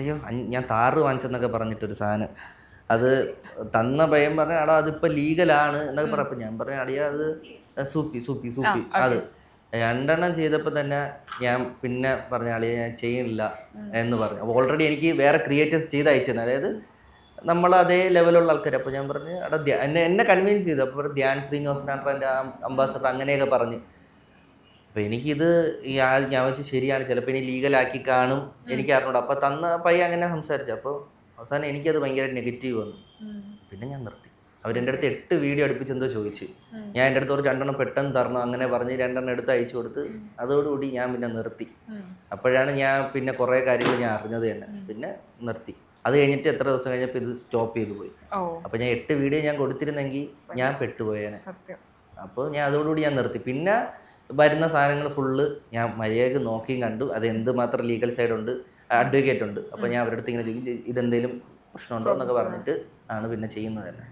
അയ്യോ ഞാൻ താറ് വാങ്ങിച്ചെന്നൊക്കെ പറഞ്ഞിട്ടൊരു സാധനം അത് തന്ന പയ്യൻ പറഞ്ഞ അടാ അതിപ്പോൾ ലീഗലാണ് എന്നൊക്കെ പറഞ്ഞപ്പോൾ ഞാൻ പറഞ്ഞ അടിയാ അത് സൂപ്പി സൂപ്പി ആ സൂപ്പി ഓക്കെ. അത് രണ്ടെണ്ണം ചെയ്തപ്പോൾ തന്നെ ഞാൻ പിന്നെ പറഞ്ഞ അളിയെ ഞാൻ ചെയ്യുന്നില്ല എന്ന് പറഞ്ഞു. ഓൾറെഡി എനിക്ക് വേറെ ക്രിയേറ്റേഴ്സ് ചെയ്ത് അയച്ചു തന്നെ, അതായത് നമ്മൾ അതേ ലെവലുള്ള ആൾക്കാർ. അപ്പോൾ ഞാൻ പറഞ്ഞു എടാ എന്നെ കൺവിൻസ് ചെയ്തു. അപ്പോൾ ധ്യാൻ ശ്രീനിവാസനാണ് എൻ്റെ അംബാസഡർ അങ്ങനെയൊക്കെ പറഞ്ഞ്. അപ്പോൾ എനിക്കിത് ഞാൻ വെച്ച് ശരിയാണ്, ചിലപ്പോൾ ഇനി ലീഗലാക്കി കാണും, എനിക്ക് അറിഞ്ഞൂടാ. അപ്പോൾ തന്ന പയ്യ അങ്ങനെ സംസാരിച്ചു. അപ്പോൾ അവസാനം എനിക്കത് ഭയങ്കര നെഗറ്റീവ് വന്നു. പിന്നെ ഞാൻ നിർത്തി. അവരെൻ്റെ അടുത്ത് 8 വീഡിയോ അടുപ്പിച്ചെന്തോ ചോദിച്ചു. ഞാൻ എൻ്റെ അടുത്ത് ഒരു 2 പെട്ടെന്ന് തരണം അങ്ങനെ പറഞ്ഞ് 2 എടുത്ത് അയച്ചു കൊടുത്ത്. അതോടുകൂടി ഞാൻ പിന്നെ നിർത്തി. അപ്പോഴാണ് ഞാൻ പിന്നെ കുറേ കാര്യങ്ങൾ ഞാൻ അറിഞ്ഞത് തന്നെ. പിന്നെ നിർത്തി. അത് കഴിഞ്ഞിട്ട് എത്ര ദിവസം കഴിഞ്ഞപ്പോൾ ഇത് സ്റ്റോപ്പ് ചെയ്തു പോയി. അപ്പോൾ ഞാൻ 8 വീഡിയോ ഞാൻ കൊടുത്തിരുന്നെങ്കിൽ ഞാൻ പെട്ടുപോയേനെ. അപ്പോൾ ഞാൻ അതോടുകൂടി ഞാൻ നിർത്തി. പിന്നെ വരുന്ന സാധനങ്ങൾ ഫുള്ള് ഞാൻ മര്യാദയ്ക്ക് നോക്കിയും കണ്ടു. അത് എന്തുമാത്രം ലീഗൽ സൈഡുണ്ട്, അഡ്വക്കേറ്റ് ഉണ്ട്. അപ്പോൾ ഞാൻ അവരുടെ അടുത്ത് ഇങ്ങനെ ചോദിക്കും ഇതെന്തെങ്കിലും പ്രശ്നമുണ്ടോ എന്നൊക്കെ പറഞ്ഞിട്ട് ആണ് പിന്നെ ചെയ്യുന്നത് തന്നെ.